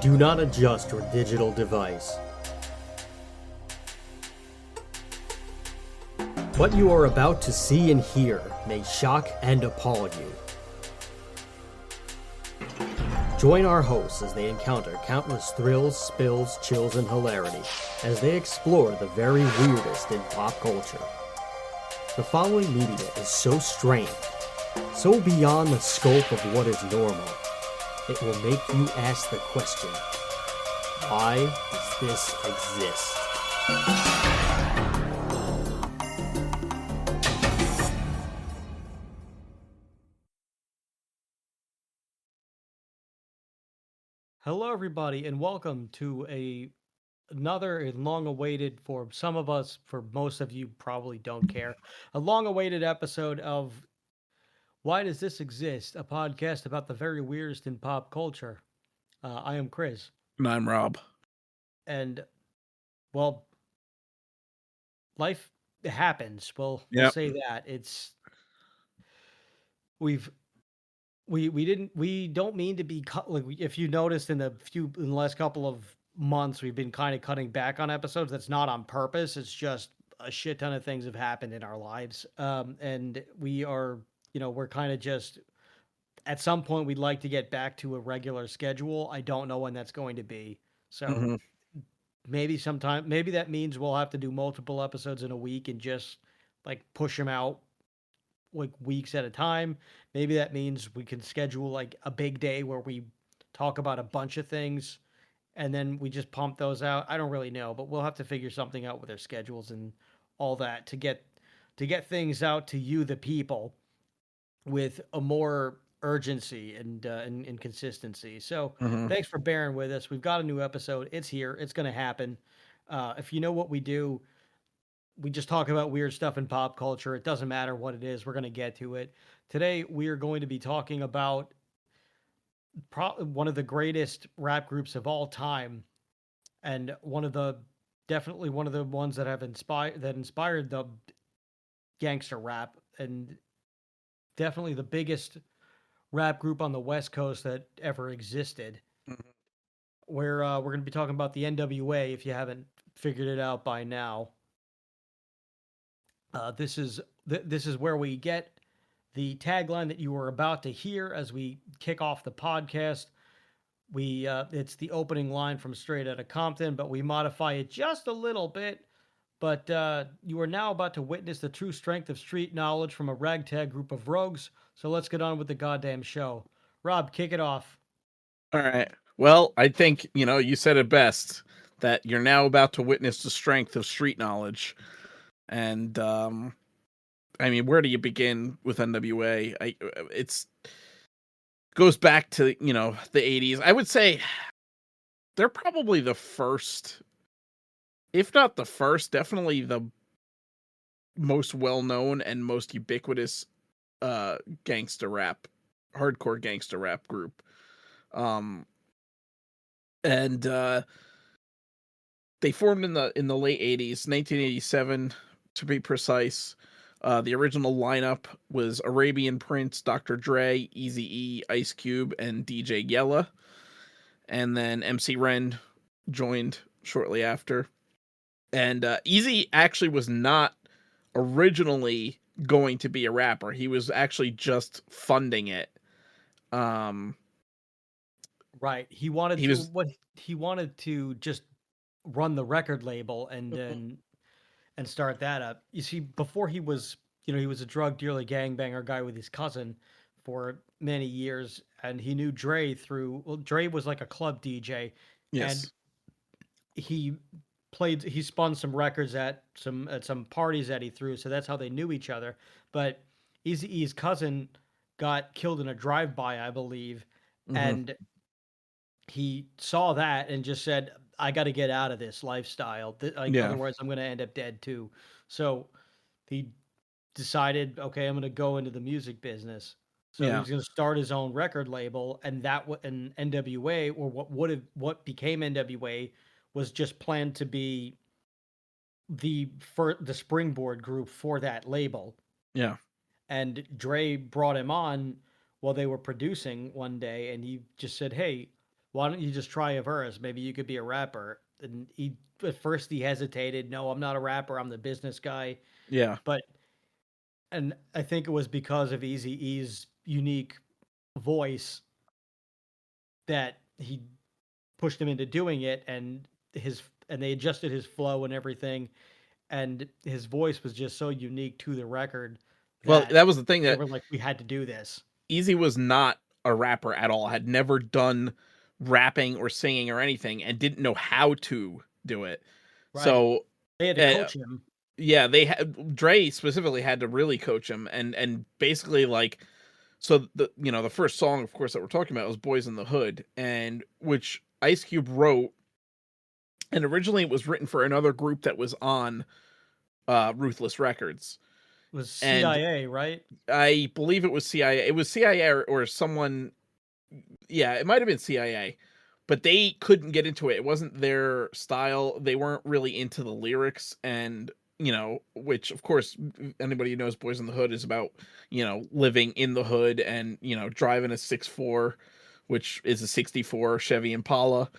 Do not adjust your digital device. What you are about to see and hear may shock and appall you. Join our hosts as they encounter countless thrills, spills, chills, and hilarity as they explore the very weirdest in pop culture. The following media is so strange, so beyond the scope of what is normal, it will make you ask the question, why does this exist? Hello, everybody, and welcome to another long-awaited, for some of us, for most of you, probably don't care, a long-awaited episode of Why Does This Exist? A podcast about the very weirdest in pop culture. I am Chris, And I'm Rob. and well, life happens. We'll Yep. say that we've we don't mean to be cut. Like, if you noticed in the last couple of months, we've been kind of cutting back on episodes. That's not on purpose. It's just a shit ton of things have happened in our lives, and we are, we're kind of just at some point we'd like to get back to a regular schedule. I don't know when that's going to be. So maybe that means we'll have to do multiple episodes in a week and just like push them out like weeks at a time. Maybe that means we can schedule like a big day where we talk about a bunch of things and then we just pump those out. I don't really know, but we'll have to figure something out with our schedules and all that to get things out to you, the people, with a more urgency and consistency. So thanks for bearing with us. We've got a new episode. It's here. It's going to happen. If you know what we just talk about weird stuff in pop culture. It doesn't matter what it is. We're going to get to it. Today, we are going to be talking about one of the greatest rap groups of all time, and definitely one of the ones that have inspired the gangster rap, and definitely the biggest rap group on the West Coast that ever existed. We're going to be talking about the N.W.A. if you haven't figured it out by now. This is where we get the tagline that you were about to hear as we kick off the podcast. It's the opening line from Straight Outta Compton, but we modify it just a little bit. But you are now about to witness the true strength of street knowledge from a ragtag group of rogues. So let's get on with the goddamn show. Rob, kick it off. All right. Well, I think, you said it best, that you're now about to witness the strength of street knowledge. And, I mean, where do you begin with N.W.A? It's goes back to, the 80s. I would say they're probably the first, if not the first, definitely the most well-known and most ubiquitous hardcore gangster rap group. And they formed in the late 80s, 1987 to be precise. The original lineup was Arabian Prince, Dr. Dre, Eazy-E, Ice Cube, and DJ Yella. And then MC Ren joined shortly after. And Eazy actually was not originally going to be a rapper. He was actually just funding it. Right. He wanted to just run the record label and start that up. You see, before he was, he was a drug dealer, gangbanger guy with his cousin for many years, and he knew Dre Dre was like a club DJ, Yes. and he spun some records at some parties that he threw, so that's how they knew each other. But Eazy-E's cousin got killed in a drive-by, I believe, and he saw that and just said, I got to get out of this lifestyle. Otherwise, I'm going to end up dead too. So he decided, okay, I'm going to go into the music business. So he was going to start his own record label, and and N.W.A, or what became N.W.A, was just planned to be the springboard group for that label. Yeah. And Dre brought him on while they were producing one day, and he just said, "Hey, why don't you just try a verse? Maybe you could be a rapper. And he at first he hesitated. No, I'm not a rapper. I'm the business guy. Yeah. But and I think it was because of Easy E's unique voice that he pushed him into doing it, and they adjusted his flow and everything, and his voice was just so unique to the record Well, that that was the thing they that were like, we had to do this. Easy was not a rapper at all, had never done rapping or singing or anything, and didn't know how to do it. Right. So, They had to uh, coach him. yeah, they had Dre specifically had to really coach him, and basically like, so the first song, of course, that we're talking about was "Boys in the Hood," and which Ice Cube wrote, and originally it was written for another group that was on Ruthless Records, It was and CIA, right? I believe it was CIA. It was CIA or someone. Yeah, it might have been CIA, but they couldn't get into it. It wasn't their style. They weren't really into the lyrics, and which of course anybody who knows Boys in the Hood is about, living in the hood and driving a 6'4", which is a 64 Chevy Impala,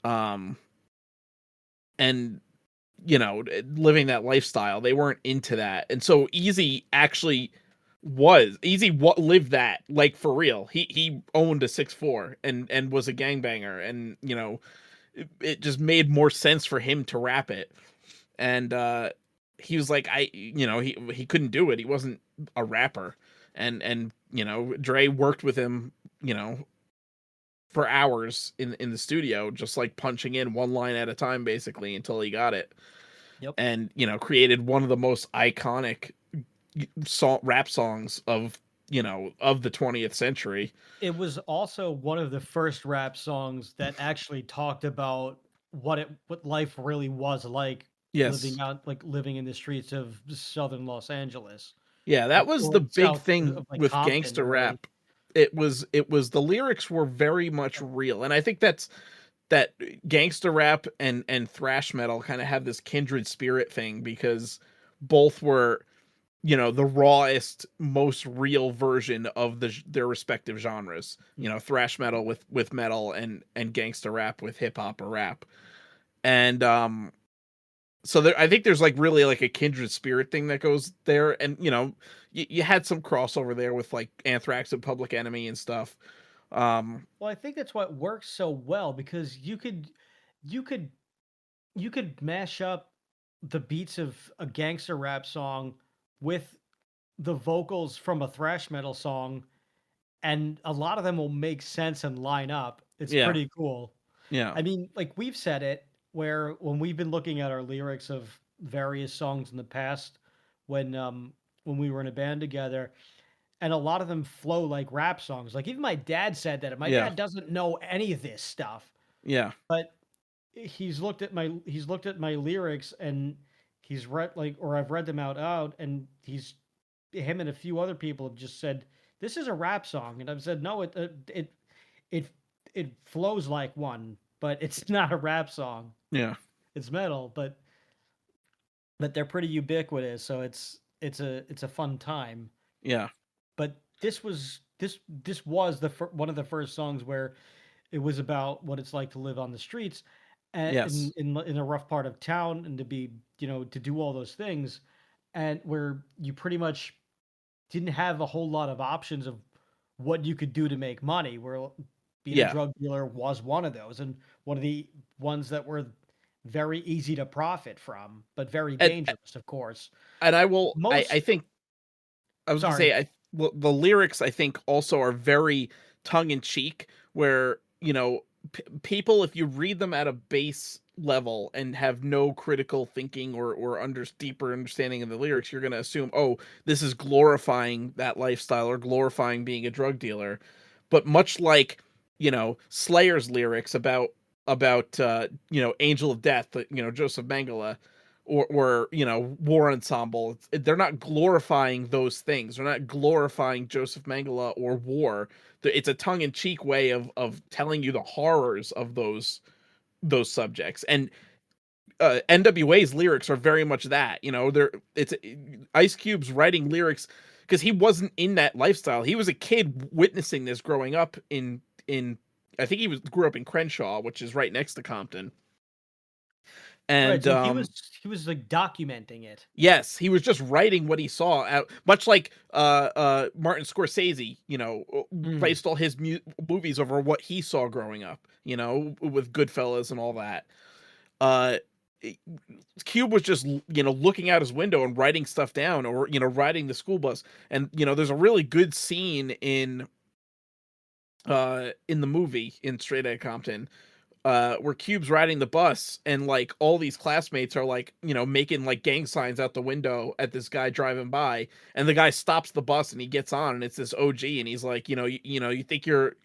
um, and living that lifestyle. They weren't into that. And so Easy actually lived that, like, for real. He owned a 6'4" and was a gangbanger, and it just made more sense for him to rap it. And he was like, he couldn't do it. He wasn't a rapper. And Dre worked with him, for hours in the studio, just like punching in one line at a time basically until he got it, Yep. and created one of the most iconic rap songs of the 20th century. It was also one of the first rap songs that actually talked about what life really was like Yes. living in the streets of southern Los Angeles. Yeah, that Like, was or the big south of thing like with Compton, gangster really. rap. It was the lyrics were very much real, and I think that gangster rap and thrash metal kind of have this kindred spirit thing, because both were the rawest, most real version of their respective genres. Thrash metal with metal, and gangster rap with hip hop or rap. And so I think there's like really like a kindred spirit thing that goes there, and you had some crossover there with like Anthrax and Public Enemy and stuff. Well, I think that's what works so well because you could you could mash up the beats of a gangster rap song with the vocals from a thrash metal song, and a lot of them will make sense and line up. It's Yeah, pretty cool. yeah, I mean, like we've said it, where when we've been looking at our lyrics of various songs in the past, when um when we were in a band together, and a lot of them flow like rap songs. Like even my dad said that. My yeah, dad doesn't know any of this stuff, yeah, but he's looked at my lyrics and he's read like or I've read them out and he's him and a few other people have just said this is a rap song, and I've said no, it it flows like one, but it's not a rap song. yeah, It's metal, but they're pretty ubiquitous, so it's a fun time. yeah. But this was one of the first songs where it was about what it's like to live on the streets Yes. in a rough part of town, and to be to do all those things, and where you pretty much didn't have a whole lot of options of what you could do to make money. Where being a Yeah. drug dealer was one of those, and one of the ones that were very easy to profit from, but very And dangerous, of course. and I will I Most think I was gonna sorry, say, well, the lyrics I think also are very tongue in cheek, where people, if you read them at a base level and have no critical thinking or deeper understanding of the lyrics, you're gonna assume, oh, this is glorifying that lifestyle or glorifying being a drug dealer. But much like Slayer's lyrics about Angel of Death, Joseph Mengele, or War Ensemble, they're not glorifying those things. They're not glorifying Joseph Mengele or war. It's a tongue-in-cheek way of telling you the horrors of those subjects. And N.W.A.'s lyrics are very much that. They're it's Ice Cube's writing lyrics because he wasn't in that lifestyle. He was a kid witnessing this growing up in I think he was grew up in Crenshaw, which is right next to Compton. Right, And so he was, like, documenting it. yes, he was just writing what he saw out, much like Martin Scorsese, Mhm. based all his movies over what he saw growing up, with Goodfellas and all that. Uh it- Cube was just looking out his window and writing stuff down, or riding the school bus. And there's a really good scene in the movie in Straight Outta Compton, where Cube's riding the bus, and like all these classmates are like, making like gang signs out the window at this guy driving by, and the guy stops the bus and he gets on, and it's this OG, and he's like, you think you're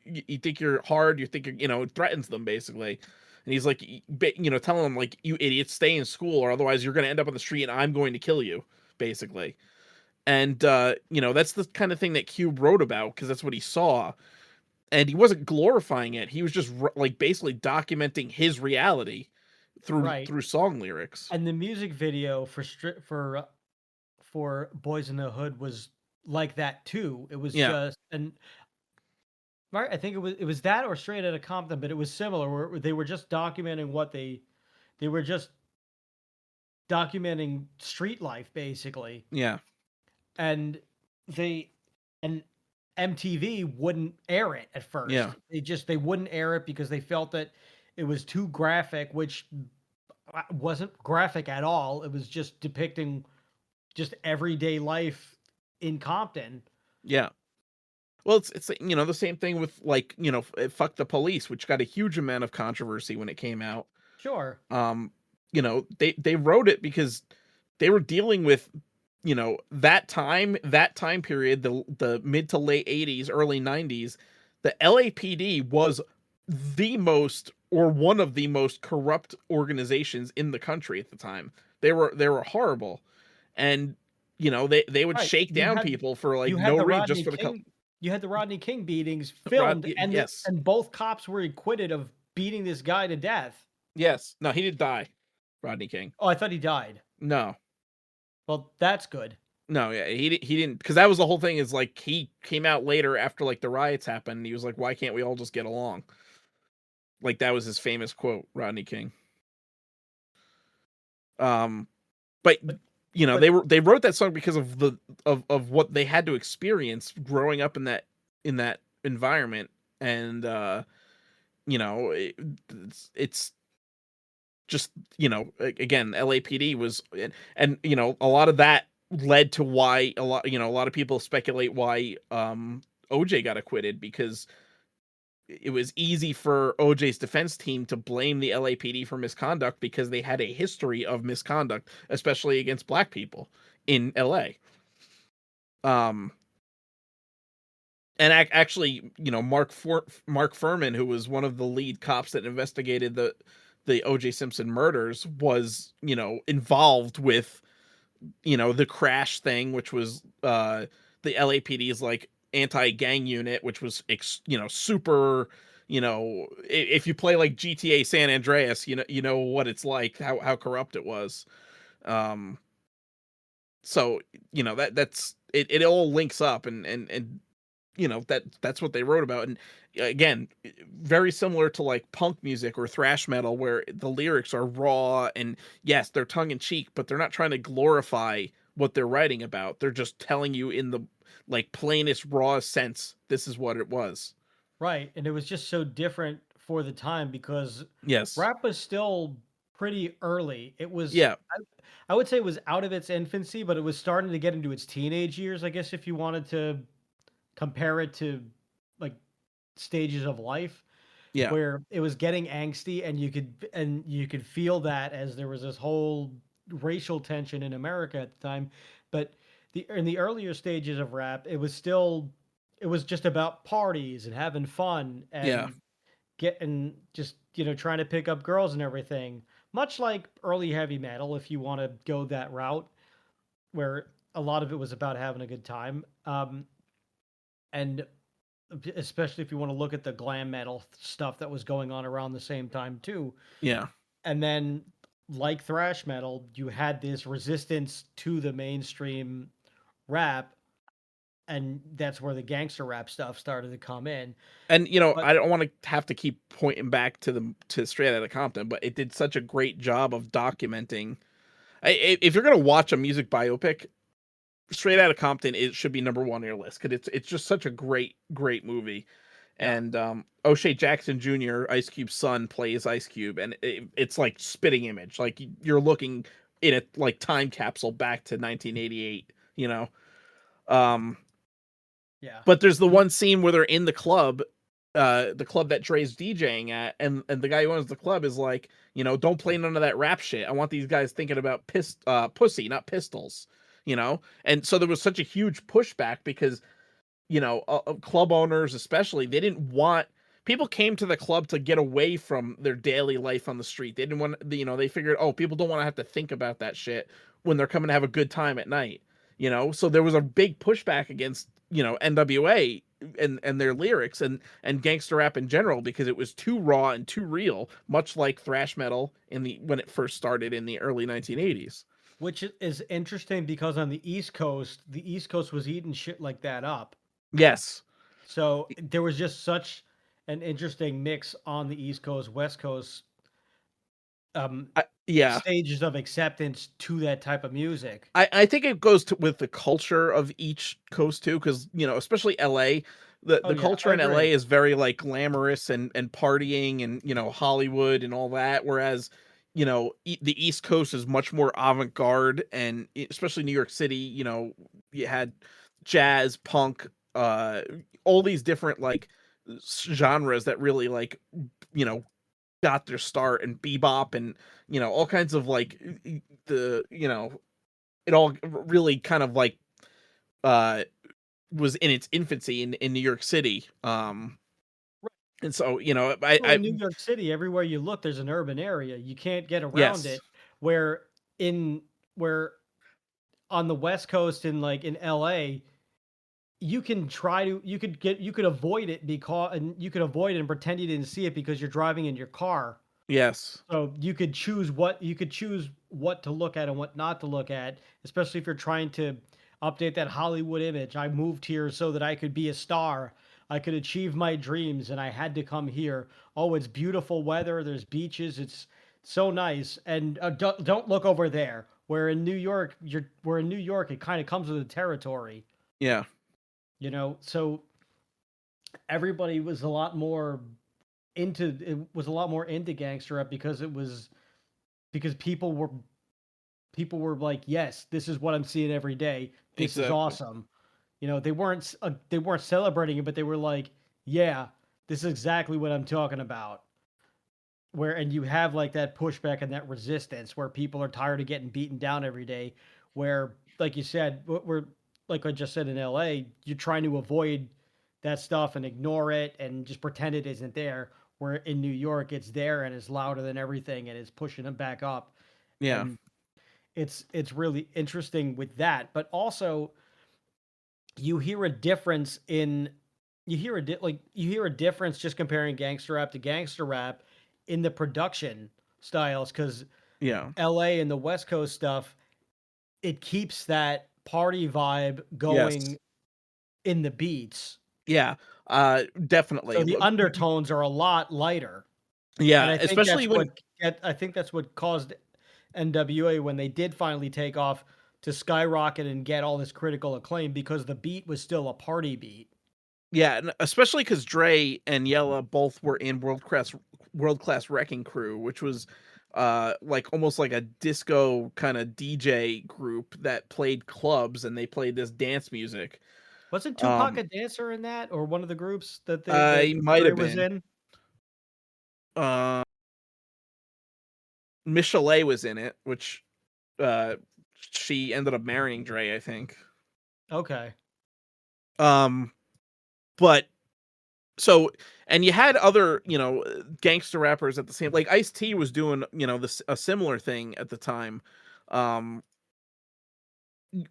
hard, you think you're, threatens them basically. And he's like, telling them like, you idiots, stay in school, or otherwise you're going to end up on the street and I'm going to kill you, basically. And that's the kind of thing that Cube wrote about, because that's what he saw. And he wasn't glorifying it. He was just like basically documenting his reality through Right, song lyrics. and the music video for Boys in the Hood was like that too. It was Yeah, just and right, I think it was that or Straight Outta Compton, but it was similar where they were just documenting what they were just documenting street life basically. yeah, And they and MTV wouldn't air it at yeah, first. They wouldn't air it because they felt that it was too graphic, which wasn't graphic at all. It was just depicting just everyday life in Compton. yeah. Well, it's the same thing with like fuck the police, which got a huge amount of controversy when it came out. Sure. um they wrote it because they were dealing with that time period, the mid to late 80s, early 90s. The LAPD was the most, or one of the most corrupt organizations in the country at the time. They were horrible. And they would Right. shake down people for like You had no the reason, just Rodney for the King you had the Rodney King beatings rod. filmed Yes, and both cops were acquitted of beating this guy to death. yes, no, he did die, Rodney King. Oh, I thought he died. No, Well, that's good. no, yeah, he didn't, because that was the whole thing. Is like, he came out later after like the riots happened, and he was like, why can't we all just get along? Like, that was his famous quote, Rodney King. um but But they but wrote that song because of of what they had to experience growing up in that environment. And it's just, again, LAPD was, and a lot of that led to why a lot of people speculate why OJ got acquitted, because it was easy for OJ's defense team to blame the LAPD for misconduct, because they had a history of misconduct, especially against black people in LA. Um, and actually, Mark Furman, who was one of the lead cops that investigated the OJ Simpson murders, was involved with the crash thing, which was the LAPD's like anti-gang unit, which was super. If you play like GTA San Andreas, you know what it's like, how corrupt it was. Um, so that's it. It all links up, and that's what they wrote about. And again, very similar to like punk music or thrash metal, where the lyrics are raw, and yes, they're tongue in cheek, but they're not trying to glorify what they're writing about. They're just telling you in the like plainest, rawest sense, this is what it was. right, and it was just so different for the time because Yes. rap was still pretty early. Yeah. I would say it was out of its infancy, but it was starting to get into its teenage years, I guess if you wanted to compare it to like stages of life Yeah. where it was getting angsty and you could feel that as there was this whole racial tension in America at the time. But in the earlier stages of rap, it was just about parties and having fun Yeah. and getting just trying to pick up girls and everything. Much like early heavy metal, if you want to go that route, where a lot of it was about having a good time. And especially if you want to look at the glam metal stuff that was going on around the same time too. Yeah. And then like thrash metal, you had this resistance to the mainstream rap and that's where the gangster rap stuff started to come in. And But I don't want to have to keep pointing back to Straight Outta Compton, but it did such a great job of documenting. If you're gonna watch a music biopic, Straight Outta Compton, it should be number one on your list because it's just such a great movie. yeah, And O'Shea Jackson Jr., Ice Cube's son, plays Ice Cube, and it's like spitting image. Like you're looking in a like time capsule back to 1988. Um, yeah. but there's the one scene where they're in the club that Dre's DJing at, and the guy who owns the club is like, don't play none of that rap shit. I want these guys thinking about pussy, not pistols. And so there was such a huge pushback because club owners especially, they didn't want people came to the club to get away from their daily life on the street. They didn't want, they figured, oh, people don't want to have to think about that shit when they're coming to have a good time at night. So there was a big pushback against N.W.A. and their lyrics and gangster rap in general because it was too raw and too real, much like thrash metal in the when it first started in the early 1980s. Which is interesting because on the East Coast was eating shit like that up. Yes. So there was just such an interesting mix on the East Coast, West Coast, Yeah. stages of acceptance to that type of music. I think it goes with the culture of each coast too, because especially LA, Oh the yeah, I culture in LA agree. is very like glamorous and partying and Hollywood and all that, whereas the East Coast is much more avant garde and especially New York City. You had jazz, punk, all these different like genres that really like you know got their start, and bebop and all kinds of like the it all really kind of like uh was in its infancy in New York City. Right. And so, Well, in New York City, everywhere you look, there's an urban area. You can't get around yes, it. Where in where on the West Coast in like in LA, you could avoid it because and you could avoid it and pretend you didn't see it because you're driving in your car. yes, So you could choose what to look at and what not to look at, especially if you're trying to update that Hollywood image. I moved here so that I could be a star. I could achieve my dreams and I had to come here. Oh, it's beautiful weather. There's beaches. It's so nice. And don't look over there. Where in New York, it kind of comes with the territory, yeah, So everybody was a lot more into gangster rap because because people were like, yes, this is what I'm seeing every day. This is exactly, awesome. They weren't celebrating it, but they were like, yeah, this is exactly what I'm talking about. Where and you have like that pushback and that resistance where people are tired of getting beaten down every day. Where, like you said, we're like I just said in LA, you're trying to avoid that stuff and ignore it and just pretend it isn't there. Where in New York, it's there and it's louder than everything and it's pushing them back up. yeah, And it's really interesting with that, but also you hear a difference in you hear a difference just comparing gangster rap in the production styles because yeah, LA and the West Coast stuff, it keeps that party vibe yes, going in the beats. yeah, definitely, So the undertones are a lot lighter. And yeah, especially when I think that's what caused N.W.A. when they did finally take off to skyrocket and get all this critical acclaim because the beat was still a party beat. yeah, and especially because Dre and Yella both were in world class Wrecking Crew, which was like almost like a disco kind of DJ group that played clubs and they played this dance music. Wasn't Tupac Um a dancer in that or one of the groups that he might Dre have was been. in? Uh Michelet was in it, which uh she ended up marrying Dre, I think. Okay. Um but so and you had other, gangster rappers at the same, like Ice-T was doing, this a similar thing at the time. Um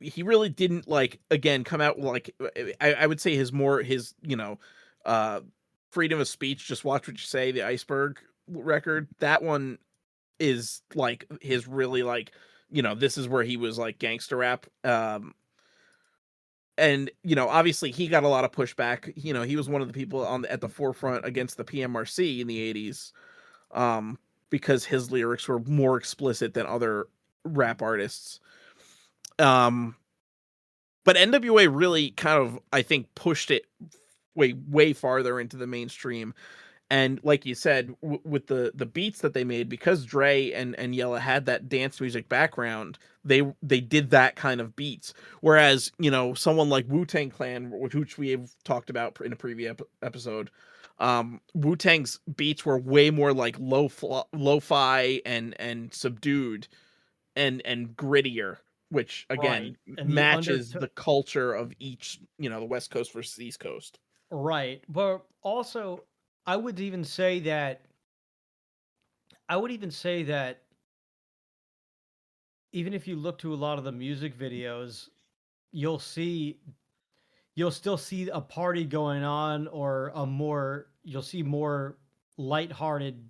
he really didn't like again come out with, like I would say his uh freedom of speech, just watch what you say, the Iceberg record. That one is like his really like, this is where he was like gangster rap. and obviously he got a lot of pushback. He was one of the people at the forefront against the PMRC in the 80s, um because his lyrics were more explicit than other rap artists. um but NWA really kind of, I think, pushed it way farther into the mainstream. And like you said, with the beats that they made, because Dre and Yella had that dance music background, they did that kind of beats. Whereas someone like Wu-Tang Clan, which we have talked about in a previous episode, Wu-Tang's beats were way more like lo-fi and subdued and grittier, which again Right, and the matches underto the culture of each, the West Coast versus East Coast. right, but also, I would even say that I would even say that even if you look to a lot of the music videos, you'll see you'll still see a party going on, or a more you'll see more lighthearted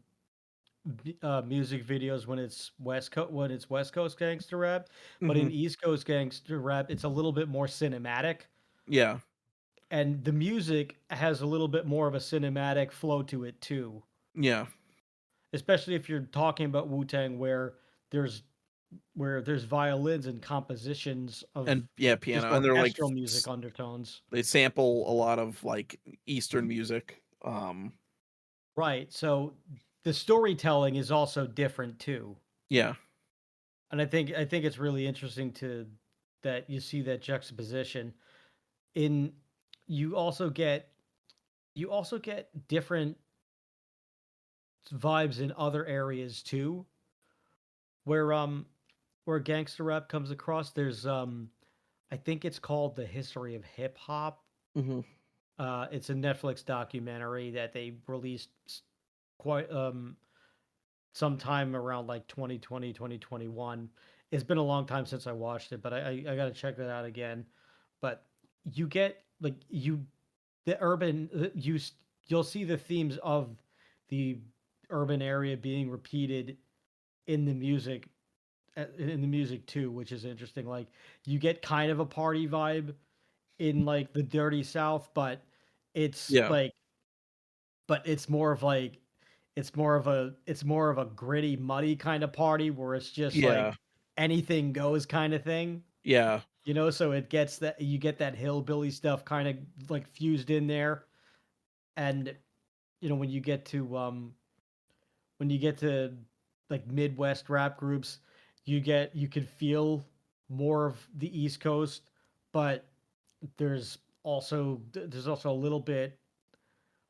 music videos when it's West Coast gangster rap, but Hmm. in East Coast gangster rap, it's a little bit more cinematic, Yeah, and the music has a little bit more of a cinematic flow to it too. yeah, Especially if you're talking about Wu Tang, there's there's violins and compositions of and yeah, just piano, and they're like orchestral music undertones. they sample a lot of like Eastern music. Right. So the storytelling is also different too. Yeah, And I think it's really interesting to that you see that juxtaposition in you also get you also get different vibes in other areas too, where where gangster rap comes across. There's I think it's called The History of Hip Hop. hmm, It's a Netflix documentary that they released quite sometime around like 2020, 2021. It's been a long time since I watched it, but I got to check that out again. But you get like you the urban you'll see the themes of the urban area being repeated in the music, in the music too, which is interesting. Like you get kind of a party vibe in like the dirty South, but it's yeah, like it's more of like it's more of a gritty, muddy kind of party where it's just yeah, like anything goes kind of thing. yeah. So it gets that you get that hillbilly stuff kind of like fused in there. And when you get to like Midwest rap groups, you could feel more of the East Coast, but there's also a little bit.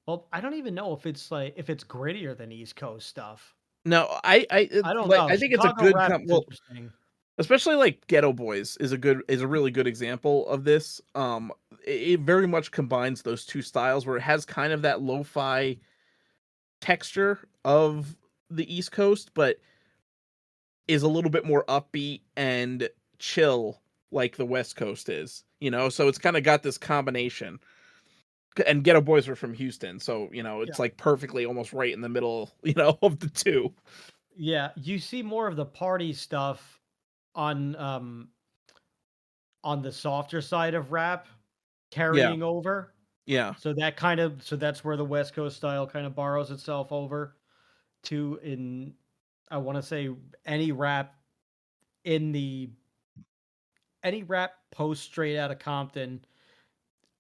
Well, I don't even know if it's like if it's grittier than East Coast stuff. No, I don't like know. I think it's a Chicago good rap is well, interesting. especially like Ghetto Boys is a really good example of this. It very much combines those two styles where it has kind of that lo-fi texture of the East Coast, but is a little bit more upbeat and chill like the West Coast is. So it's kind of got this combination. And Ghetto Boys were from Houston, so Yeah. it's like perfectly almost right in the middle, of the two. Yeah, you see more of the party stuff on on the softer side of rap Yeah, carrying over. yeah, So that's where the West Coast style kind of borrows itself over to in I want to say any rap in the any rap post Straight Outta Compton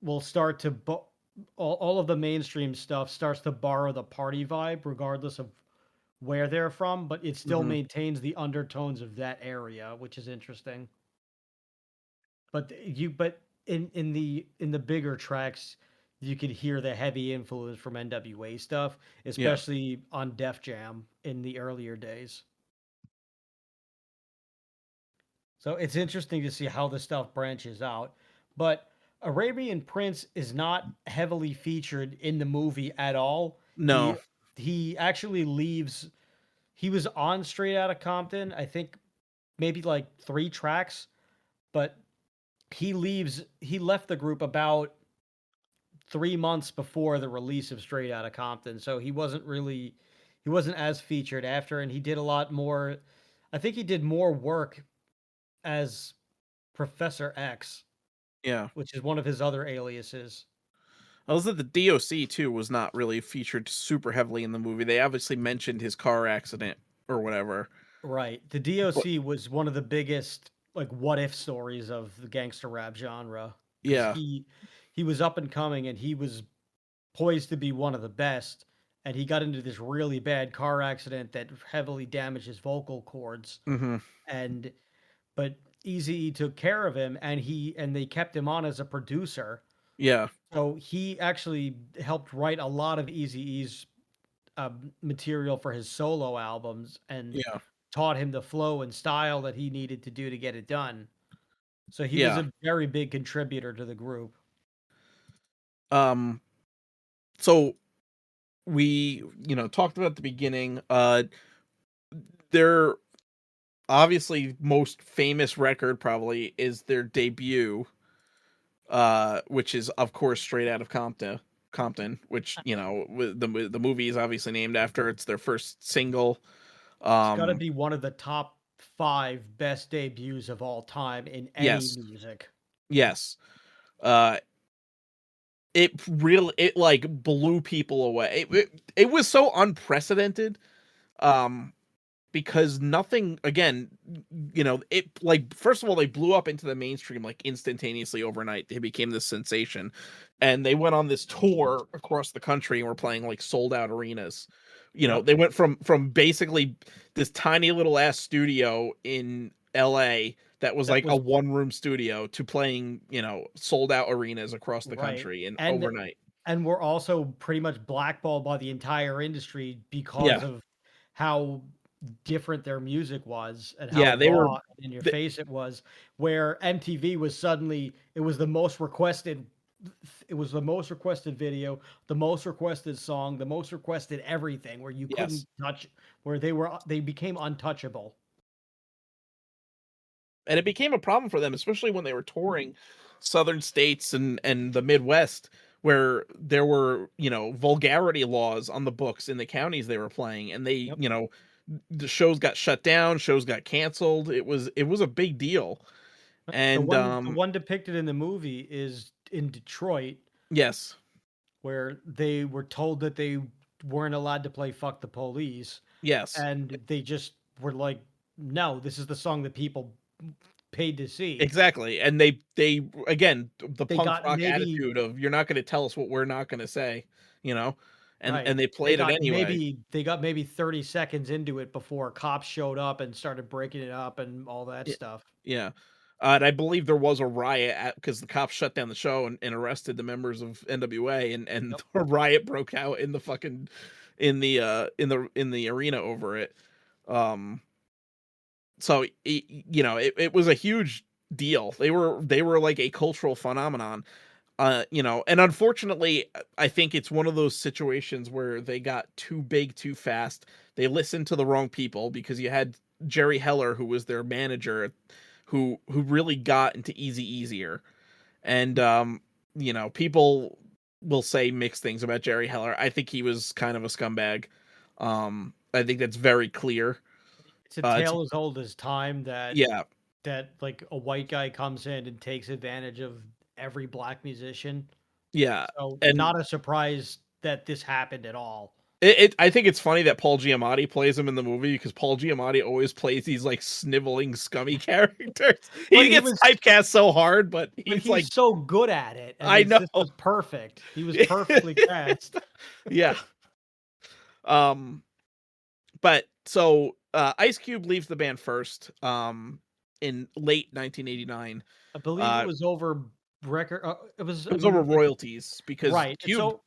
will start to all of the mainstream stuff starts to borrow the party vibe regardless of where they're from, but it still hmm, maintains the undertones of that area, which is interesting. But in the bigger tracks, you could hear the heavy influence from N.W.A stuff, yeah. especially on Def Jam in the earlier days. So it's interesting to see how the stuff branches out. But Arabian Prince is not heavily featured in the movie at all. No, He actually leaves. He was on Straight Outta Compton, I think maybe like 3 tracks, but he left the group about 3 months before the release of Straight Outta Compton. So he wasn't as featured after, and he did a lot more. I think he did more work as Professor X. Yeah. which is one of his other aliases. I was that the DOC too was not really featured super heavily in the movie. They obviously mentioned his car accident or whatever. Right. The But DOC was one of the biggest like what if stories of the gangster rap genre because yeah. he was up and coming and he was poised to be one of the best, and he got into this really bad car accident that heavily damaged his vocal cords. Mhm. And but Eazy took care of him, and they kept him on as a producer. Yeah. So he actually helped write a lot of Eazy-E's material for his solo albums and Yeah. taught him the flow and style that he needed to do to get it done. So he was Yeah. a very big contributor to the group. Um so we, talked about the beginning. Their obviously most famous record probably is their debut, which is of course Straight Out of Compton, which, the movie is obviously named after. It's their first single. It's got to Um be one of the top 5 best debuts of all time in any yes. music. Yes. Uh it like blew people away. It was so unprecedented. Um because nothing, again, it, like, first of all, they blew up into the mainstream like instantaneously overnight. They became this sensation, and they went on this tour across the country and were playing like sold out arenas. Yep. They went from basically this tiny little ass studio in LA that was That like a was one room studio to playing, sold out arenas across the right. country and And overnight. we're also pretty much blackballed by the entire industry because Yeah. of how different their music was and how Yeah, they were. raw and in your face it was, where MTV was suddenly it was the most requested video, the most requested song, the most requested everything where you couldn't Yes. touch where they became untouchable. And it became a problem for them, especially when they were touring southern states and the Midwest, where there were, vulgarity laws on the books in the counties they were playing, and they, Yep. the shows got shut down, shows got canceled. It was a big deal. And The one depicted in the movie is in Detroit yes. where they were told that they weren't allowed to play "Fuck the Police," Yes. and they just were like, "No, this is the song that people paid to see." Exactly. And they again, the They punk got rock maybe attitude of you're not going to tell us what we're not going to say, you know. And right. they played it anyway. They got maybe 30 seconds into it before cops showed up and started breaking it up and all that Yeah. stuff. Yeah. And I believe there was a riot because the cops shut down the show and arrested the members of N.W.A. and Yep. a riot broke out in the fucking in the arena over it. Um so it was a huge deal. They were like a cultural phenomenon. And unfortunately, I think it's one of those situations where they got too big too fast. They listened to the wrong people because you had Jerry Heller, who was their manager, who really got into Easy Easier. And people will say mixed things about Jerry Heller. I think he was kind of a scumbag. I think that's very clear. It's a It's tale as old as time that Yeah, like a white guy comes in and takes advantage of every black musician. yeah. So And not a surprise that this happened at all. I think it's funny that Paul Giamatti plays him in the movie because Paul Giamatti always plays these like sniveling, scummy characters. But He gets typecast so hard, but he's he's like, so good at it, and I it's know. this was perfect. He was perfectly cast. Yeah. Um, but so Ice Cube leaves the band first, in late 1989. I believe it Uh, was over record. it was over royalties because Right. And Cube so,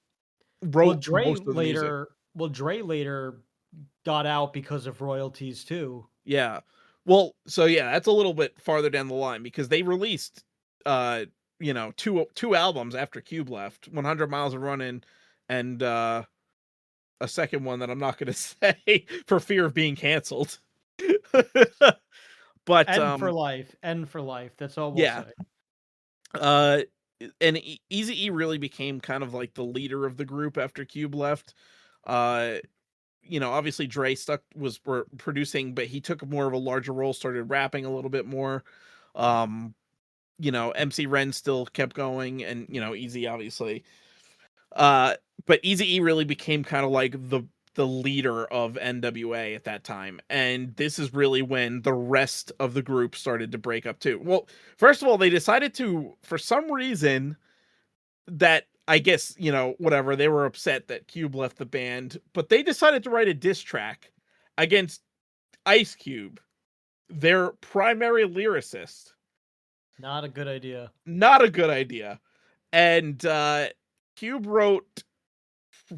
wrote most of the music. Dre later got out because of royalties too. Yeah. Well, so yeah, that's a little bit farther down the line because they released uh two albums after Cube left, 100 Miles of Running and a second one that I'm not going to say for fear of being canceled. But End for life. That's all we'll yeah. say. Uh and Easy E really became kind of like the leader of the group after Cube left. Uh Obviously Dre stuck was producing, but he took more of a larger role, started rapping a little bit more. Um MC Ren still kept going, and Easy obviously. Uh, but Easy E really became kind of like the leader of N.W.A. at that time, and this is really when the rest of the group started to break up too. Well, first of all, they decided to, for some reason, that I guess whatever, they were upset that Cube left the band, but they decided to write a diss track against Ice Cube, their primary lyricist. Not a good idea. Not a good idea. And Cube wrote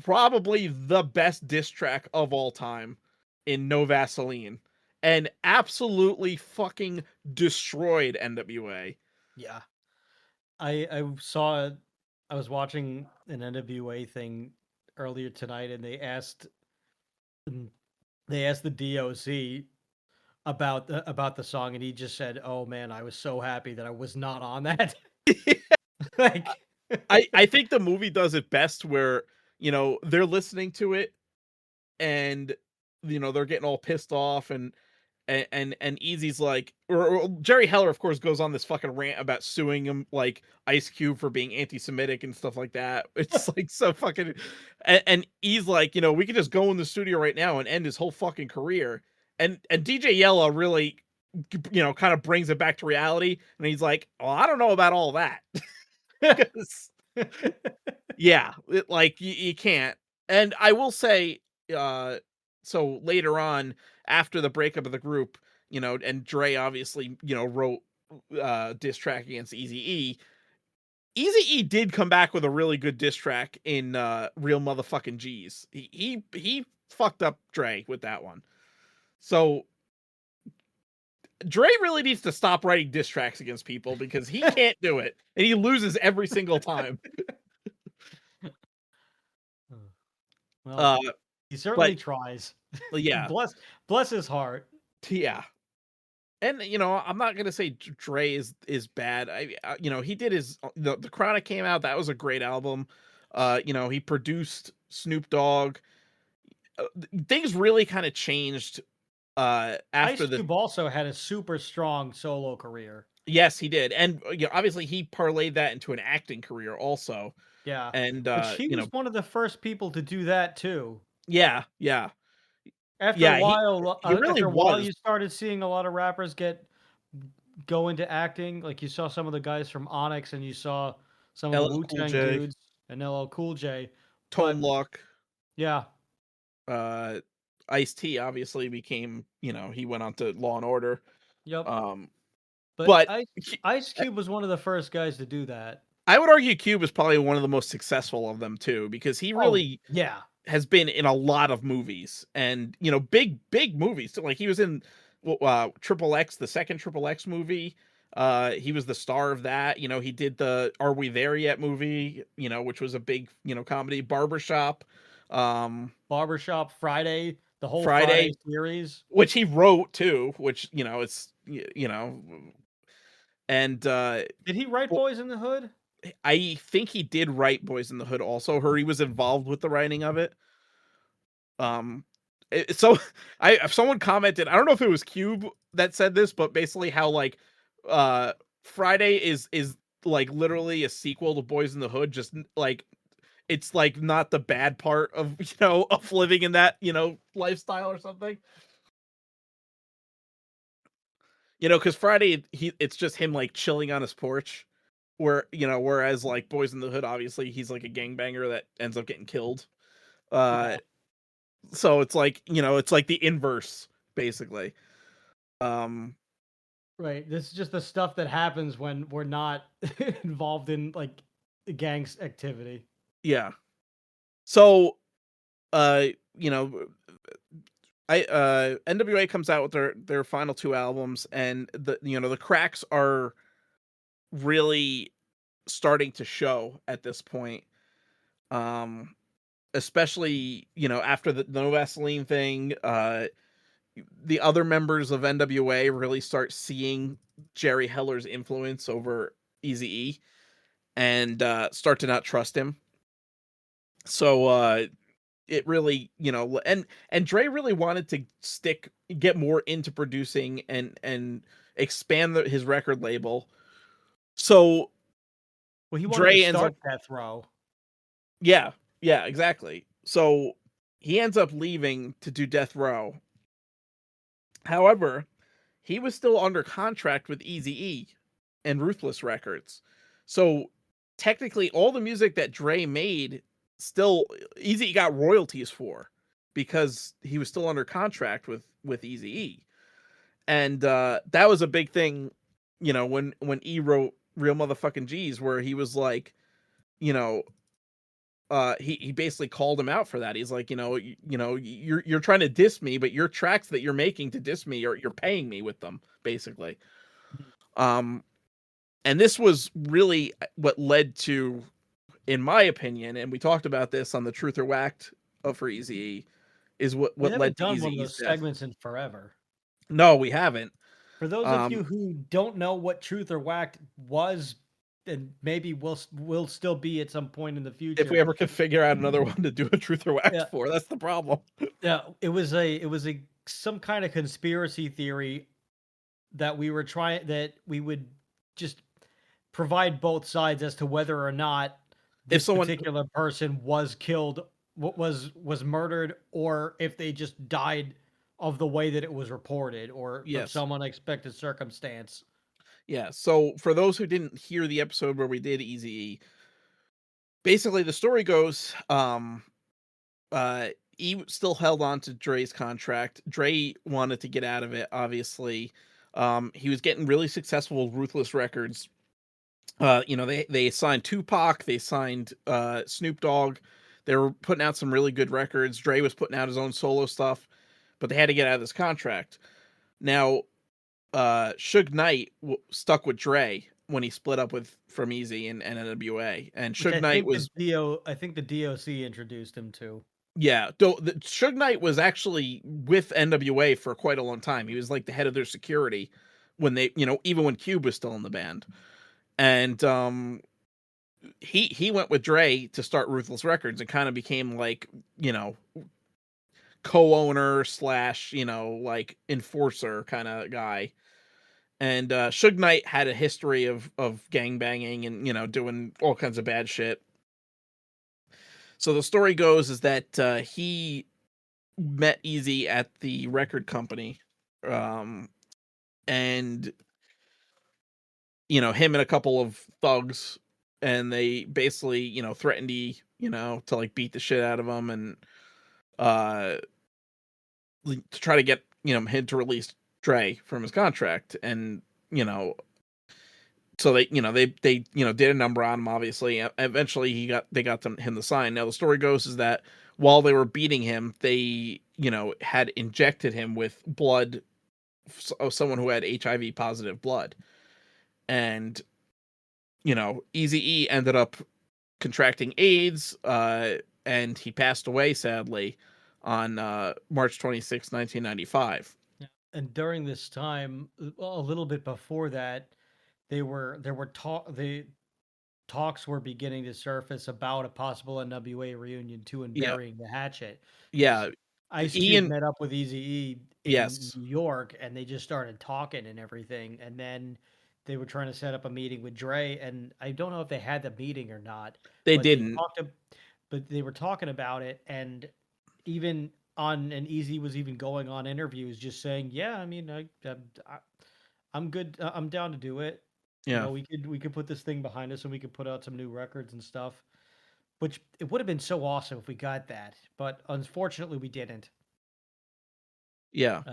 probably the best diss track of all time in No Vaseline, and absolutely fucking destroyed N.W.A. Yeah. I saw I was watching an N.W.A thing earlier tonight, and they asked the DOC about the song, and he just said, "Oh man, I was so happy that I was not on that." Like, I think the movie does it best where they're listening to it, and they're getting all pissed off, and Easy's like, or Jerry Heller, of course, goes on this fucking rant about suing him, like Ice Cube, for being anti-Semitic and stuff like that. It's like so fucking, and he's like, we could just go in the studio right now and end his whole fucking career. And DJ Yella really, kind of brings it back to reality, and he's like, well, I don't know about all that. 'Cause, yeah, like you can't. And I will say, uh, so later on, after the breakup of the group, and Dre obviously, wrote diss track against Easy E. Easy E did come back with a really good diss track in Real Motherfucking G's. He fucked up Dre with that one. So Dre really needs to stop writing diss tracks against people, because he can't do it, and he loses every single time. well, Uh, he but certainly tries. yeah, Bless his heart. yeah. And I'm not gonna say Dre is bad. He did his the Chronic came out. That was a great album. He produced Snoop Dogg. Things really kind of changed Ice after the. Cube also had a super strong solo career. Yes, he did, and obviously he parlayed that into an acting career also. Yeah, And which he was one of the first people to do that too. yeah, yeah, After a yeah. He while, he really was. you started seeing a lot of rappers go into acting. Like you saw some of the guys from Onyx, and you saw some of the LL Wu Cool Tang J, dudes and LL Cool J. Tone But Loc, yeah, uh, Ice T obviously became. He went on to Law and Order. yep. Um, But but Ice Cube was one of the first guys to do that. I would argue Cube is probably one of the most successful of them too, because he Oh really yeah, has been in a lot of movies, and big movies. So, like, he was in Triple X, the second Triple X movie. He was the star of that. He did the Are We There Yet movie, which was a big comedy. Barbershop, um, Barbershop, Friday, the whole Friday Friday, series. which he wrote too, which it's and Did he write Boys in the Hood? I think he did write Boys in the Hood also, or he was involved with the writing of it. Um, so someone commented, I don't know if it was Cube that said this, but basically how like uh Friday is like literally a sequel to Boys in the Hood, just like it's like not the bad part of of living in that lifestyle or something. Because Friday it's just him like chilling on his porch, whereas like Boys in the Hood, obviously he's like a gangbanger that ends up getting killed. Yeah, Uh, so it's like the inverse basically. Um, right. This is just the stuff that happens when we're not involved in like gangs activity. yeah. So, uh, you know, I NWA comes out with their final two albums, and the cracks are really starting to show at this point. Um, Especially after the No Vaseline thing, the other members of NWA really start seeing Jerry Heller's influence over Easy E, and start to not trust him. So it really, and Dre really wanted to get more into producing and expand his record label. So Well, he wanted to Dre ends start up, Death Row. yeah, yeah, exactly. So he ends up leaving to do Death Row. However, he was still under contract with Eazy-E and Ruthless Records. So technically all the music that Dre made still Eazy got royalties for because he was still under contract with Eazy-E. And that was a big thing, when E wrote Real Motherfucking G's, where he was like, you know, he basically called him out for that. He's like, you're trying to diss me, but your tracks that you're making to diss me, you're paying me with them, basically. Um, and this was really what led to, in my opinion, and we talked about this on the Truth or Whacked for Easy, is We what haven't led to done one Easy of E's those death. segments in forever. No, we haven't. For those of Um, you who don't know what Truth or Whacked was, and maybe will still be at some point in the if we future. ever could figure out another one to do a Truth or Whacked Yeah, for, that's the problem. yeah, it was a some kind of conspiracy theory that we would just provide both sides as to whether or not If this someone, particular person was killed, was murdered, or if they just died of the way that it was reported, or of yes, some unexpected circumstance. yeah. So for those who didn't hear the episode where we did Easy, basically the story goes, uh, he still held on to Dre's contract. Dre wanted to get out of it, obviously. He was getting really successful with Ruthless Records. They signed Tupac, they signed Snoop Dogg. They were putting out some really good records. Dre was putting out his own solo stuff, but they had to get out of this contract. Now, Suge Knight stuck with Dre when he split up with from Easy and N.W.A. And Which Suge Knight was, I think the DOC introduced him to. yeah, Suge Knight was actually with N.W.A. for quite a long time. He was like the head of their security when they, even when Cube was still in the band. And he went with Dre to start Ruthless Records and kind of became like, you know, co-owner slash, like enforcer kind of guy. And Suge Knight had a history of gang banging and doing all kinds of bad shit. So the story goes is that he met Easy at the record company, um, and him and a couple of thugs, and they basically threatened to like beat the shit out of him and uh to try to get him to release Dre from his contract. And you know so they did a number on him. Obviously, eventually they got him to sign. Now the story goes is that while they were beating him, they had injected him with blood of someone who had HIV positive blood. And Easy E ended up contracting AIDS, and he passed away sadly on March 26, 1995. Yeah. And during this time, a little bit before that, there were talks were beginning to surface about a possible N.W.A. reunion too, and Yeah, burying the hatchet, because yeah, Ice Cube Ian, met up with Eazy-E in yes, New York, and they just started talking and everything, and then they were trying to set up a meeting with Dre, and I don't know if they had the meeting or not, they but didn't. but they were talking about it, and even on and Easy was even going on interviews, just saying, "Yeah, I mean, I'm good. I'm down to do it. You Yeah, know, we could put this thing behind us and we could put out some new records and stuff." Which it would have been so awesome if we got that, but unfortunately we didn't. yeah,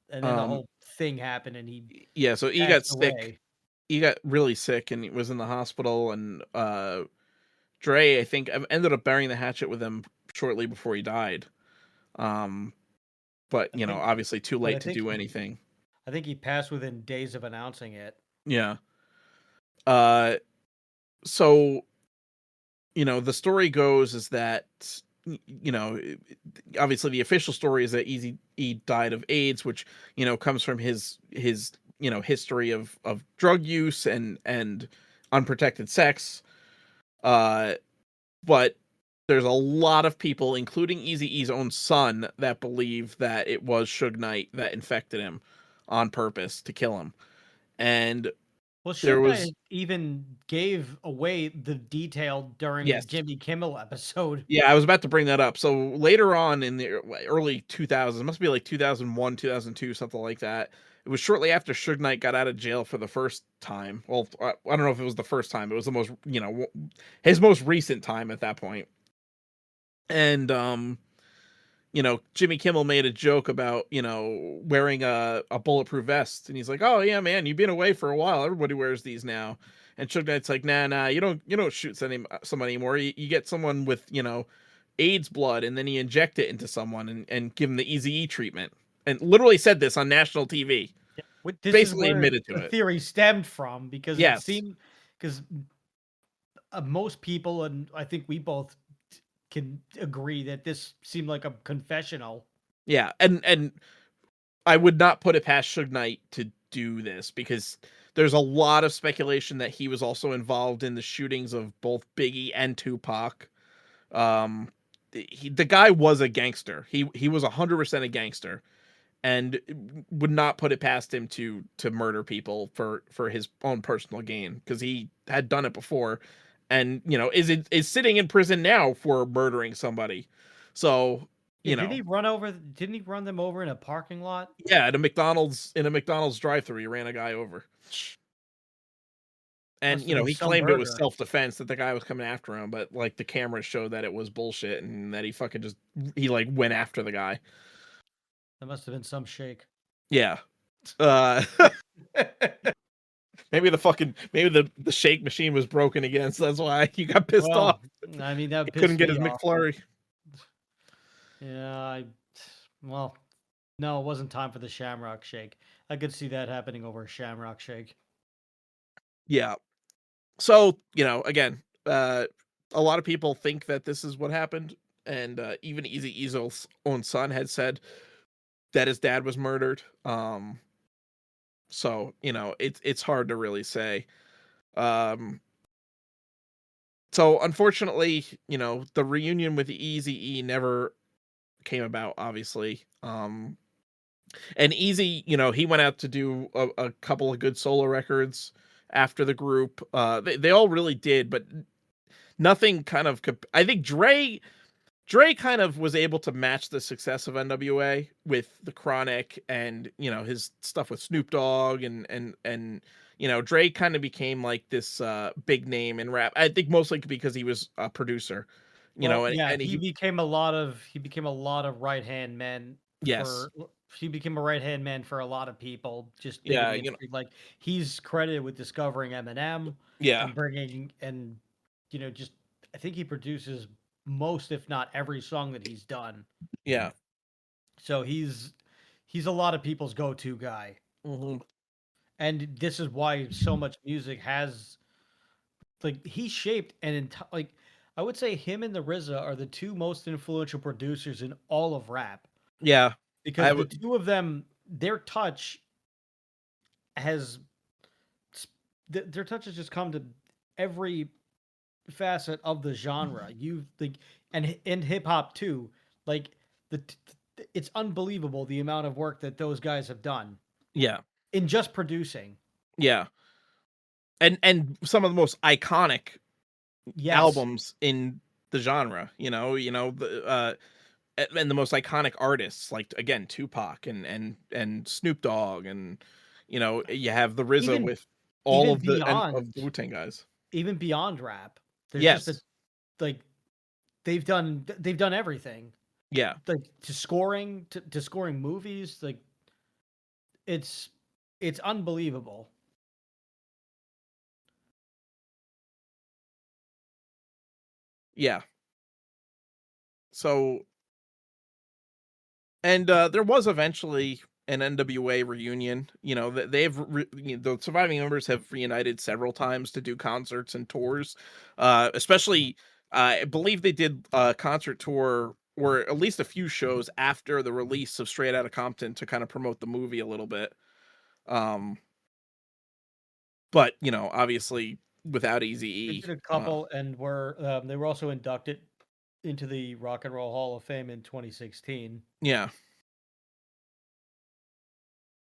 And then the um, whole thing happened, and he yeah. So he got passed sick. away. He got really sick and he was in the hospital. And Dre, I think, ended up burying the hatchet with him shortly before he died. Um, but I think, obviously too but late to do anything. I think he passed within days of announcing it. Yeah. Uh, so the story goes is that obviously the official story is that Easy E died of AIDS, which comes from his history of drug use and unprotected sex. Uh, but there's a lot of people, including Easy E's own son, that believe that it was Suge Knight that infected him on purpose to kill him. And Well, There Suge was Knight even gave away the detail during the yes. Jimmy Kimmel episode. Yeah, I was about to bring that up. So later on in the early 2000s, it must be like 2001, 2002, something like that. It was shortly after Suge Knight got out of jail for the first time. Well, I don't know if it was the first time. It was the most, his most recent time at that point. And Jimmy Kimmel made a joke about, wearing a bulletproof vest. And he's like, "Oh yeah, man, you've been away for a while. Everybody wears these now." And Suge Knight's like, "Nah, you don't shoot somebody anymore. You get someone with, AIDS blood, and then you inject it into someone and give them the Easy E treatment." And literally said this on national TV. This is Basically where admitted to the it. theory stemmed from because it Yes. seemed because most people, and I think we both can agree that this seemed like a confessional. Yeah. And I would not put it past Suge Knight to do this because there's a lot of speculation that he was also involved in the shootings of both Biggie and Tupac. Um, the guy was a gangster. He was 100% a gangster, and would not put it past him to murder people for his own personal gain because he had done it before, and is sitting in prison now for murdering somebody. So Yeah, you know didn't he run them over in a parking lot? yeah, at a McDonald's drive-through, he ran a guy over. And Must have been he some claimed it was burger. self-defense that the guy was coming after him, but like the cameras showed that it was bullshit and that he fucking just he like went after the guy. That must have been some shake. Yeah. Uh maybe the shake machine was broken again, so that's why he got pissed Well, off. I mean, that He couldn't pissed get me his off. McFlurry. Yeah, well, no, it wasn't time for the Shamrock Shake. I could see that happening over a Shamrock Shake. Yeah. So, again, a lot of people think that this is what happened, and even Easy Ezel's own son had said that his dad was murdered. So, it's hard to really say. Um so unfortunately, the reunion with Easy E never came about, obviously. And Easy, he went out to do a couple of good solo records after the group. They all really did, but nothing kind of I think Dre kind of was able to match the success of N.W.A. with the Chronic and his stuff with Snoop Dogg and Dre kind of became like this big name in rap. I think mostly because he was a producer, Well, yeah, and he he became a lot of right-hand men yes, for he became a right-hand man for a lot of people just big in yeah, the industry. Like he's credited with discovering Eminem yeah, and bringing and just I think he produces most if not every song that he's done. yeah, So he's a lot of people's go-to guy. hmm And this is why so much music has like he shaped like I would say him and the RZA are the two most influential producers in all of rap yeah. I because the would, two of them their touch has their touch has just come to every facet of the genre. You like and hip hop too. Like it's unbelievable the amount of work that those guys have done yeah, in just producing. yeah, and some of the most iconic Yes. albums in the genre. And the most iconic artists, like again Tupac and Snoop Dogg, and you have the RZA Even with all even of the beyond Wu Tang guys. even beyond rap. There's just a Yes, like they've done everything. yeah, Like to scoring movies, like it's it's unbelievable. yeah. So and there was eventually an N.W.A. reunion. The surviving members have reunited several times to do concerts and tours. Especially, I believe they did a concert tour or at least a few shows after the release of Straight Outta Compton to kind of promote the movie a little bit. Um, but obviously without Easy They E, did a couple and they were also inducted into the Rock and Roll Hall of Fame in 2016, yeah,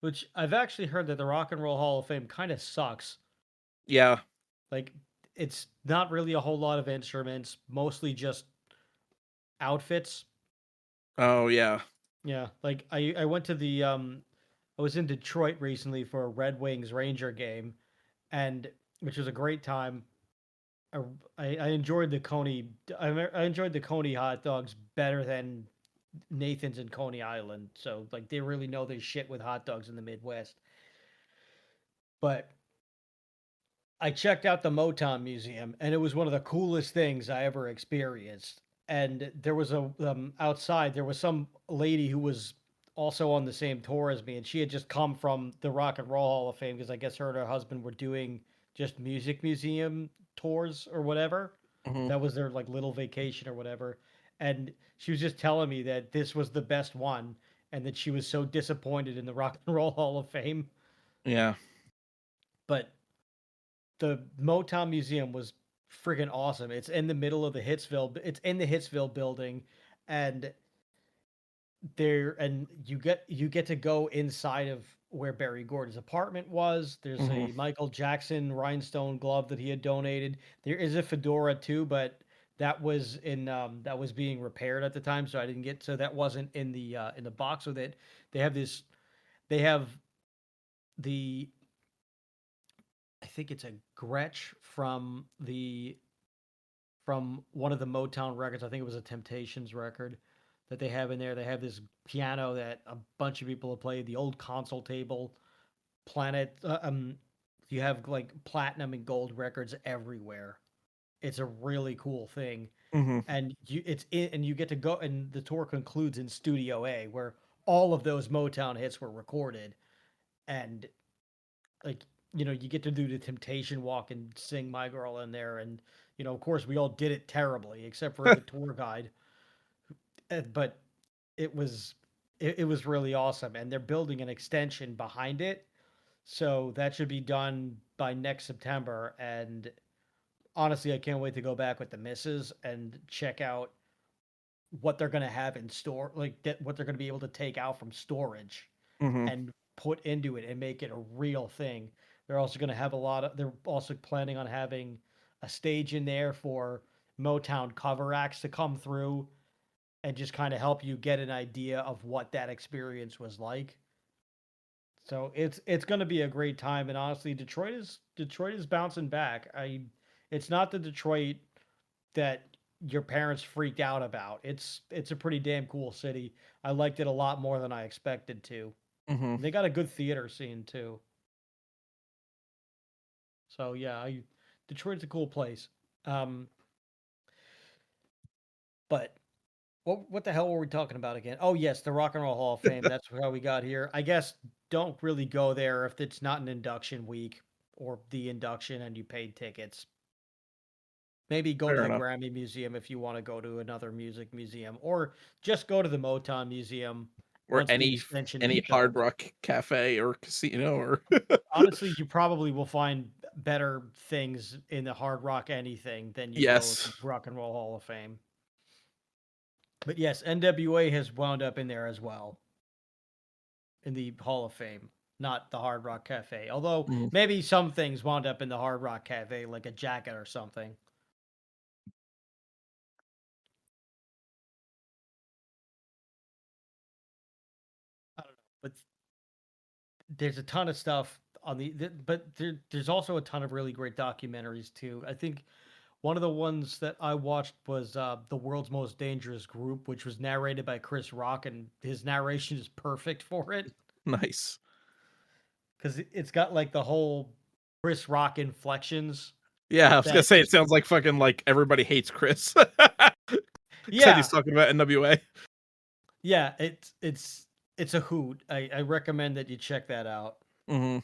which I've actually heard that the Rock and Roll Hall of Fame kind of sucks. Yeah. Like it's not really a whole lot of instruments, mostly just outfits. Oh yeah. Yeah, like I went to the I was in Detroit recently for a Red Wings Ranger game, and which was a great time. I, I enjoyed the Coney. I enjoyed the Coney hot dogs better than Nathan's and Coney Island. So like they really know their shit with hot dogs in the Midwest. But I checked out the Motown Museum, and it was one of the coolest things I ever experienced. And there was a outside there was some lady who was also on the same tour as me, and she had just come from the Rock and Roll Hall of Fame because I guess her and her husband were doing just music museum tours or whatever. Hmm. That was their like little vacation or whatever. And she was just telling me that this was the best one, and that she was so disappointed in the Rock and Roll Hall of Fame. Yeah. But the Motown Museum was friggin' awesome. It's in the middle of the Hitsville. It's in the Hitsville building, and you get to go inside of where Barry Gordon's apartment was. There's Hmm. a Michael Jackson rhinestone glove that he had donated. There is a fedora too, but that was being repaired at the time, so I didn't get so that wasn't in the box with it. They have this. They have the I think it's a Gretsch from one of the Motown records. I think it was a Temptations record that they have in there. They have this piano that a bunch of people have played. The old console table, Planet. You have like platinum and gold records everywhere. It's a really cool thing, Hmm. and you get to go. And the tour concludes in Studio A, where all of those Motown hits were recorded, and like you get to do the Temptation walk and sing My Girl in there, and of course we all did it terribly except for the tour guide. But it was it was really awesome, and they're building an extension behind it, so that should be done by next September. And honestly, I can't wait to go back with the misses and check out what they're going to have in store, like what they're going to be able to take out from storage Hmm. and put into it and make it a real thing. They're also going to have a lot of. They're also planning on having a stage in there for Motown cover acts to come through and just kind of help you get an idea of what that experience was like. So it's going to be a great time, and honestly, Detroit is bouncing back. It's not the Detroit that your parents freaked out about. It's a pretty damn cool city. I liked it a lot more than I expected to. Hmm. And they got a good theater scene too. So yeah, Detroit's a cool place. Um, but what the hell were we talking about again? Oh yes, the Rock and Roll Hall of Fame. That's how we got here. I guess don't really go there if it's not an induction week or the induction and you paid tickets. Maybe go to Fair the enough. Grammy Museum if you want to go to another music museum, or just go to the Motown Museum Or once the extension is any Hard built. Rock cafe or casino or Honestly, you probably will find better things in the Hard Rock anything than you will in yes. the Rock and Roll Hall of Fame. But yes, N.W.A has wound up in there as well in the Hall of Fame, not the Hard Rock Cafe. Although Hmm. maybe some things wound up in the Hard Rock Cafe, like a jacket or something. I don't know, but there's a ton of stuff on but there's also a ton of really great documentaries too. I think one of the ones that I watched was The World's Most Dangerous Group, which was narrated by Chris Rock, and his narration is perfect for it Nice. because it's got like the whole Chris Rock inflections Yeah, I was gonna that say it just sounds like fucking like everybody hates Chris. Except he's yeah, talking about NWA. yeah, it's a hoot. I recommend that you check that out. Hmm.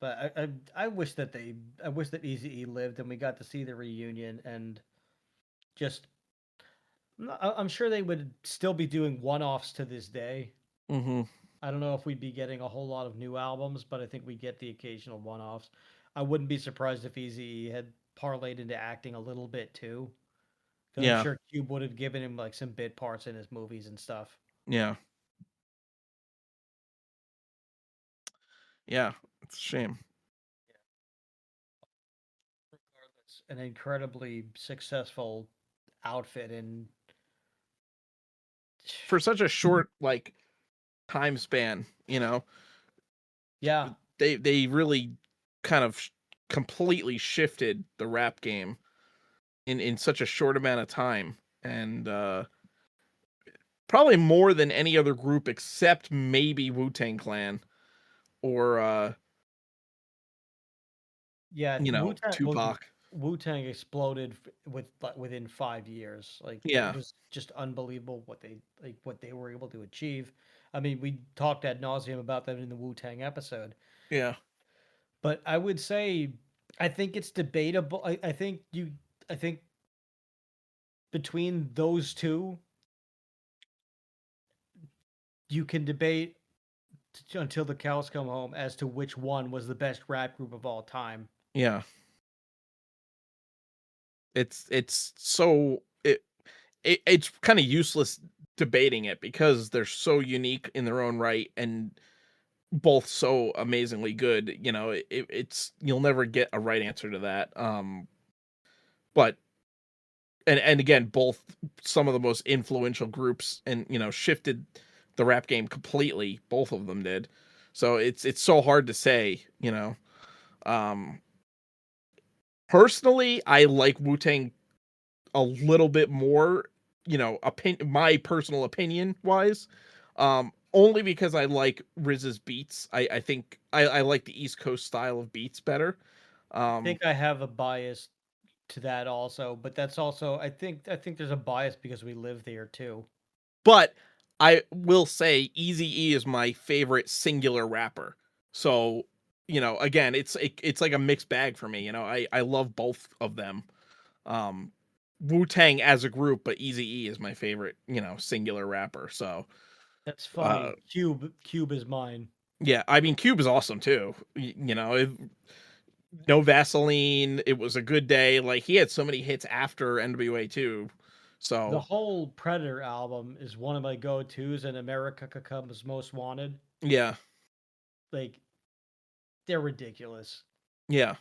But I wish that Easy E lived and we got to see the reunion and just I'm sure they would still be doing one-offs to this day. Hmm. I don't know if we'd be getting a whole lot of new albums, but I think we get the occasional one-offs. I wouldn't be surprised if Easy had parlayed into acting a little bit too, because I'm Yeah. sure Cube would have given him like some bit parts in his movies and stuff. Yeah. Yeah. It's a shame. an incredibly successful outfit, and For such a short like time span, you know, yeah, they really kind of completely shifted the rap game in such a short amount of time, and probably more than any other group except maybe Wu-Tang Clan or yeah, Wu Tang. Well, Tupac. Wu Tang exploded within 5 years. Like it Yeah, was just unbelievable what they were able to achieve. I mean, we talked ad nauseum about that in the Wu Tang episode, yeah, but I would say I think it's debatable. I think between those two, you can debate until the cows come home as to which one was the best rap group of all time. yeah. It's so it's kind of useless debating it because they're so unique in their own right and both so amazingly good. It's you'll never get a right answer to that. But and again, both some of the most influential groups and shifted the rap game completely. Both of them did. So it's so hard to say. Um, Personally, I like Wu Tang a little bit more, my personal opinion wise, only because I like Riz's beats. I think I like the East Coast style of beats better. I Um, think I have a bias to that also, but that's also I think there's a bias because we live there too. but I will say Easy E is my favorite singular rapper. So, again, it's like a mixed bag for me. I love both of them. Um, Wu Tang as a group, but Easy E is my favorite, singular rapper. So, That's uh, funny. Cube is mine. yeah, I mean, Cube is awesome too. No Vaseline. It was a good day. Like he had so many hits after N.W.A too. The So whole Predator album is one of my go-tos, and America Comes Most Wanted. yeah, Like they're ridiculous. yeah,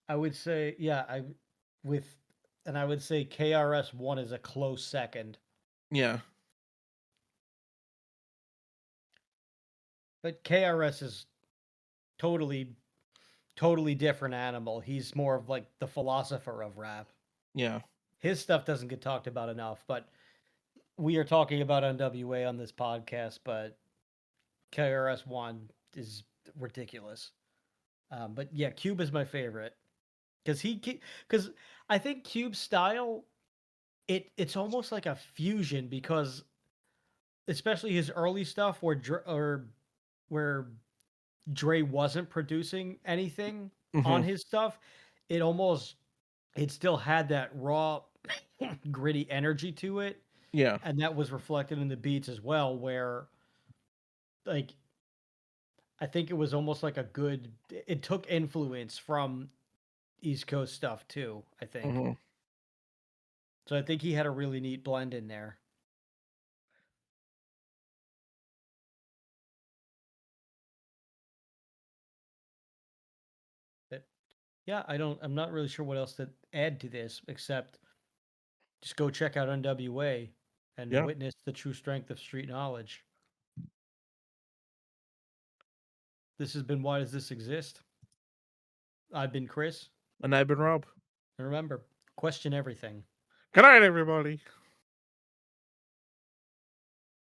I would say, yeah, with, and I would say KRS One is a close second, yeah, but KRS is totally, totally different animal. He's more of like the philosopher of rap. yeah, His stuff doesn't get talked about enough, but we are talking about N.W.A on this podcast, but KRS One is ridiculous. But yeah, Cube is my favorite because because I think Cube's style it's almost like a fusion because especially his early stuff where Dre wasn't producing anything on hmm his stuff, it almost it still had that raw gritty energy to it, yeah, and that was reflected in the beats as well where like I think it was almost like a good it took influence from East Coast stuff too, I think. hmm So I think he had a really neat blend in there. But yeah, I'm not really sure what else to add to this except just go check out N.W.A and yeah. witness the true strength of street knowledge. This has been Why Does This Exist? I've been Chris. And I've been Rob. And remember, question everything. Good night, everybody.